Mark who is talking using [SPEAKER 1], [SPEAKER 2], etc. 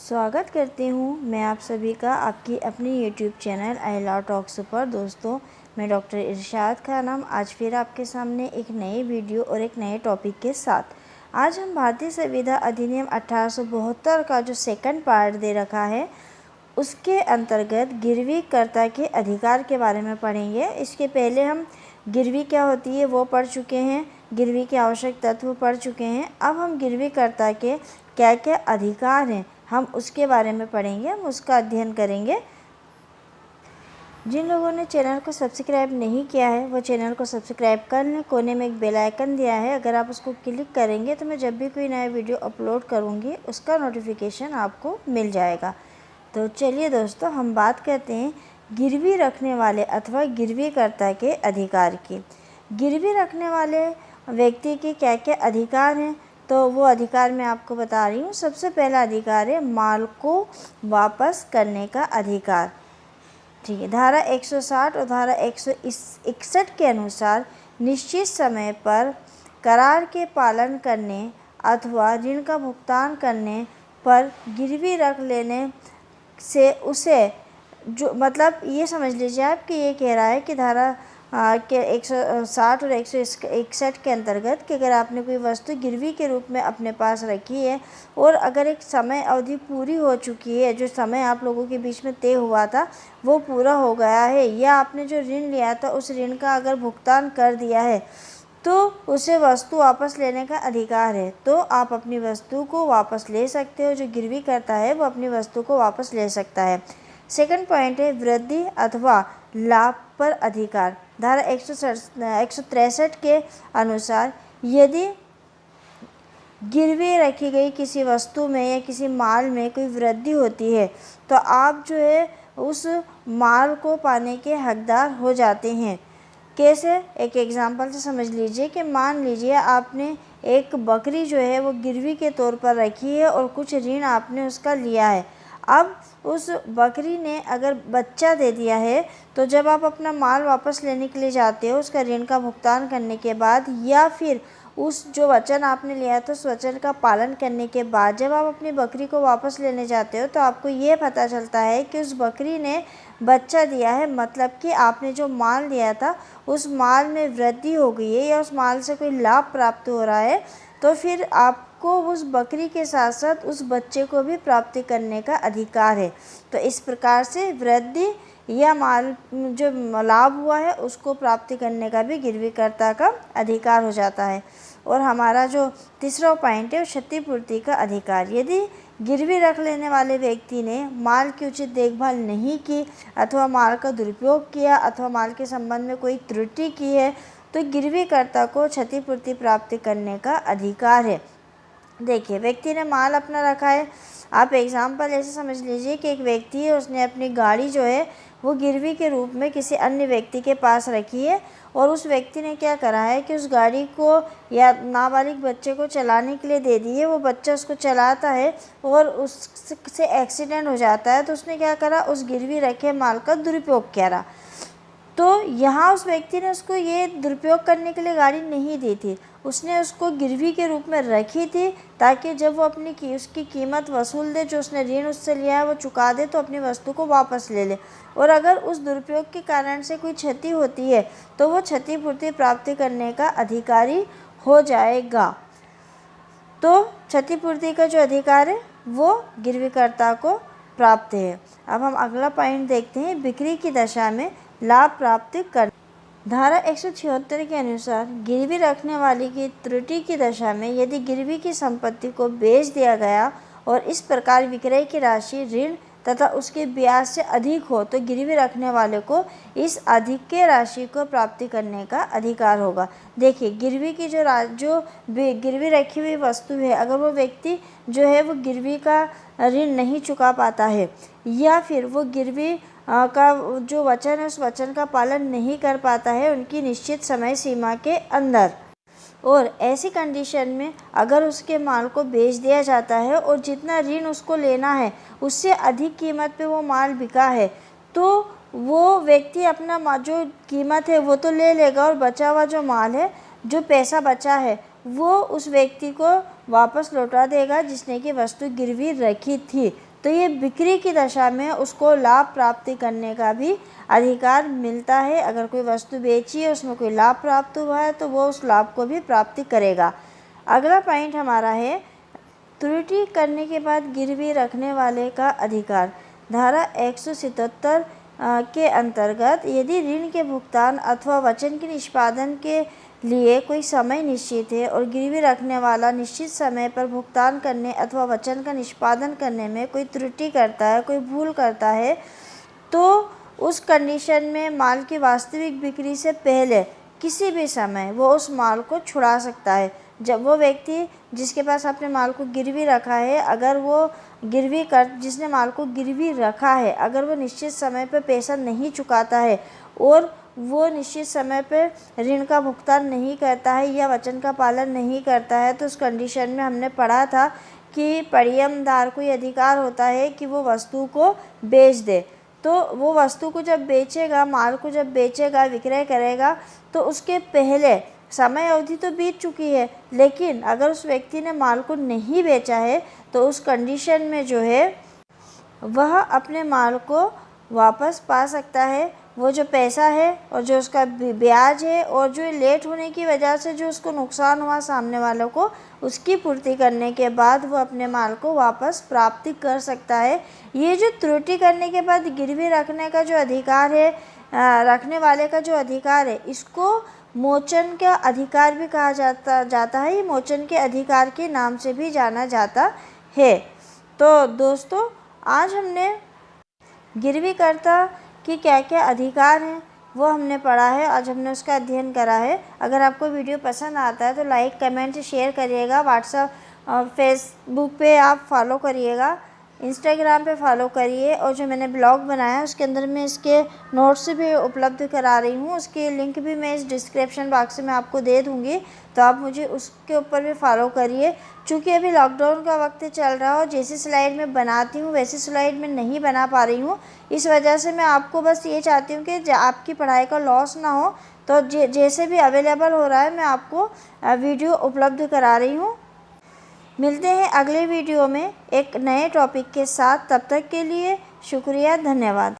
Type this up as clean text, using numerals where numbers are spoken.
[SPEAKER 1] स्वागत करती हूँ मैं आप सभी का आपकी अपनी YouTube channel I love talks पर। दोस्तों, मैं डॉक्टर इरशाद खानम आज फिर आपके सामने एक नई वीडियो और एक नए टॉपिक के साथ। आज हम भारतीय संविधान अधिनियम 1872 का जो सेकंड पार्ट दे रखा है उसके अंतर्गत गिरवीकर्ता के अधिकार के बारे में पढ़ेंगे। इसके पहले हम गिरवी क्या होती है वो पढ़ चुके हैं, गिरवी के आवश्यक तत्व पढ़ चुके हैं। अब हम गिरवीकर्ता के क्या क्या अधिकार हैं हम उसके बारे में पढ़ेंगे, हम उसका अध्ययन करेंगे। जिन लोगों ने चैनल को सब्सक्राइब नहीं किया है वो चैनल को सब्सक्राइब कर लें। कोने में एक बेल आइकन दिया है, अगर आप उसको क्लिक करेंगे तो मैं जब भी कोई नया वीडियो अपलोड करूँगी उसका नोटिफिकेशन आपको मिल जाएगा। तो चलिए दोस्तों, हम बात करते हैं गिरवी रखने वाले अथवा गिरवीकर्ता के अधिकार की। गिरवी रखने वाले व्यक्ति के क्या क्या अधिकार हैं तो वो अधिकार मैं आपको बता रही हूँ। सबसे पहला अधिकार है माल को वापस करने का अधिकार। ठीक है, धारा 160 और धारा 161 के अनुसार निश्चित समय पर करार के पालन करने अथवा ऋण का भुगतान करने पर गिरवी रख लेने से उसे जो मतलब ये समझ लीजिए आप कि ये कह रहा है कि धारा के 160 और 161 के अंतर्गत कि अगर आपने कोई वस्तु गिरवी के रूप में अपने पास रखी है और अगर एक समय अवधि पूरी हो चुकी है, जो समय आप लोगों के बीच में तय हुआ था वो पूरा हो गया है, या आपने जो ऋण लिया था उस ऋण का अगर भुगतान कर दिया है तो उसे वस्तु वापस लेने का अधिकार है। तो आप अपनी वस्तु को वापस ले सकते हो, जो गिरवी करता है वो अपनी वस्तु को वापस ले सकता है। सेकंड पॉइंट है वृद्धि अथवा लाभ पर अधिकार। धारा 163 के अनुसार यदि गिरवी रखी गई किसी वस्तु में या किसी माल में कोई वृद्धि होती है तो आप जो है उस माल को पाने के हकदार हो जाते हैं। कैसे, एक एग्जांपल से समझ लीजिए कि मान लीजिए आपने एक बकरी जो है वो गिरवी के तौर पर रखी है और कुछ ऋण आपने उसका लिया है। अब उस बकरी ने अगर बच्चा दे दिया है तो जब आप अपना माल वापस लेने के लिए जाते हो उसका ऋण का भुगतान करने के बाद, या फिर उस जो वचन आपने लिया था उस वचन का पालन करने के बाद जब आप अपनी बकरी को वापस लेने जाते हो तो आपको ये पता चलता है कि उस बकरी ने बच्चा दिया है, मतलब कि आपने जो माल लिया था उस माल में वृद्धि हो गई है या उस माल से कोई लाभ प्राप्त हो रहा है, तो फिर आपको उस बकरी के साथ साथ उस बच्चे को भी प्राप्ति करने का अधिकार है। तो इस प्रकार से वृद्धि या माल जो लाभ हुआ है उसको प्राप्ति करने का भी गिरवीकर्ता का अधिकार हो जाता है। और हमारा जो तीसरा पॉइंट है वो क्षतिपूर्ति का अधिकार। यदि गिरवी रख लेने वाले व्यक्ति ने माल की उचित देखभाल नहीं की अथवा माल का दुरुपयोग किया अथवा माल के संबंध में कोई त्रुटि की है तो गिरवीकर्ता को क्षतिपूर्ति प्राप्ति करने का अधिकार है। देखिए, व्यक्ति ने माल अपना रखा है, आप एग्जाम्पल ऐसे समझ लीजिए कि एक व्यक्ति है, उसने अपनी गाड़ी जो है वो गिरवी के रूप में किसी अन्य व्यक्ति के पास रखी है और उस व्यक्ति ने क्या करा है कि उस गाड़ी को या नाबालिग बच्चे को चलाने के लिए दे दी है। वो बच्चा उसको चलाता है और उससे एक्सीडेंट हो जाता है तो उसने क्या करा, उस गिरवी रखे माल का दुरुपयोग करा। तो यहाँ उस व्यक्ति ने उसको ये दुरुपयोग करने के लिए गाड़ी नहीं दी थी, उसने उसको गिरवी के रूप में रखी थी ताकि जब वो उसकी कीमत वसूल दे, जो उसने ऋण उससे लिया है वो चुका दे तो अपनी वस्तु को वापस ले ले। और अगर उस दुरुपयोग के कारण से कोई क्षति होती है तो वो क्षतिपूर्ति प्राप्ति करने का अधिकारी हो जाएगा। तो क्षतिपूर्ति का जो अधिकार है वो गिरवीकर्ता को प्राप्त है। अब हम अगला पॉइंट देखते हैं, बिक्री की दशा में लाभ प्राप्त कर। धारा 176 के अनुसार गिरवी रखने वाले की त्रुटि की दशा में यदि गिरवी की संपत्ति को बेच दिया गया और इस प्रकार विक्रय की राशि ऋण तथा उसके ब्याज से अधिक हो तो गिरवी रखने वाले को इस अधिक के राशि को प्राप्ति करने का अधिकार होगा। देखिए, गिरवी की जो गिरवी रखी हुई वस्तु है, अगर वो व्यक्ति जो है वो गिरवी का ऋण नहीं चुका पाता है या फिर वो गिरवी का जो वचन है उस वचन का पालन नहीं कर पाता है उनकी निश्चित समय सीमा के अंदर, और ऐसी कंडीशन में अगर उसके माल को बेच दिया जाता है और जितना ऋण उसको लेना है उससे अधिक कीमत पे वो माल बिका है तो वो व्यक्ति अपना जो कीमत है वो तो ले लेगा और बचा हुआ जो माल है, जो पैसा बचा है वो उस व्यक्ति को वापस लौटा देगा जिसने कि वस्तु गिरवी रखी थी। तो ये बिक्री की दशा में उसको लाभ प्राप्ति करने का भी अधिकार मिलता है। अगर कोई वस्तु बेची है, उसमें कोई लाभ प्राप्त हुआ है, तो वो उस लाभ को भी प्राप्ति करेगा। अगला पॉइंट हमारा है त्रुटि करने के बाद गिरवी रखने वाले का अधिकार। धारा 177 के अंतर्गत यदि ऋण के भुगतान अथवा वचन के निष्पादन के लिए कोई समय निश्चित है और गिरवी रखने वाला निश्चित समय पर भुगतान करने अथवा वचन का निष्पादन करने में कोई त्रुटि करता है, कोई भूल करता है, तो उस कंडीशन में माल की वास्तविक बिक्री से पहले किसी भी समय वो उस माल को छुड़ा सकता है। जब वो व्यक्ति जिसके पास अपने माल को गिरवी रखा है, अगर वो जिसने माल को गिरवी रखा है, अगर वो निश्चित समय पर पैसा नहीं चुकाता है और वो निश्चित समय पर ऋण का भुगतान नहीं करता है या वचन का पालन नहीं करता है, तो उस कंडीशन में हमने पढ़ा था कि परियमदार को ये अधिकार होता है कि वो वस्तु को बेच दे। तो वो वस्तु को जब बेचेगा, माल को जब बेचेगा, विक्रय करेगा, तो उसके पहले समय अवधि तो बीत चुकी है, लेकिन अगर उस व्यक्ति ने माल को नहीं बेचा है तो उस कंडीशन में जो है वह अपने माल को वापस पा सकता है। वो जो पैसा है और जो उसका ब्याज है और जो लेट होने की वजह से जो उसको नुकसान हुआ सामने वालों को, उसकी पूर्ति करने के बाद वो अपने माल को वापस प्राप्ति कर सकता है। ये जो त्रुटि करने के बाद गिरवी रखने का जो अधिकार है, रखने वाले का जो अधिकार है, इसको मोचन का अधिकार भी कहा जाता है। ये मोचन के अधिकार के नाम से भी जाना जाता है। तो दोस्तों, आज हमने गिरवीकर्ता कि क्या क्या अधिकार हैं वो हमने पढ़ा है, आज हमने उसका अध्ययन करा है। अगर आपको वीडियो पसंद आता है तो लाइक, कमेंट, शेयर करिएगा। व्हाट्सएप, फेसबुक पे आप फॉलो करिएगा, इंस्टाग्राम पे फॉलो करिए, और जो मैंने ब्लॉग बनाया है उसके अंदर मैं इसके नोट्स भी उपलब्ध करा रही हूँ। उसकी लिंक भी मैं इस डिस्क्रिप्शन बॉक्स में आपको दे दूँगी, तो आप मुझे उसके ऊपर भी फॉलो करिए। चूँकि अभी लॉकडाउन का वक्त चल रहा हो, जैसी स्लाइड में बनाती हूँ वैसी स्लाइड में नहीं बना पा रही हूँ, इस वजह से मैं आपको बस ये चाहती हूँ कि आपकी पढ़ाई का लॉस ना हो, तो जैसे भी अवेलेबल हो रहा है मैं आपको वीडियो उपलब्ध करा रही हूँ। मिलते हैं अगले वीडियो में एक नए टॉपिक के साथ। तब तक के लिए शुक्रिया, धन्यवाद।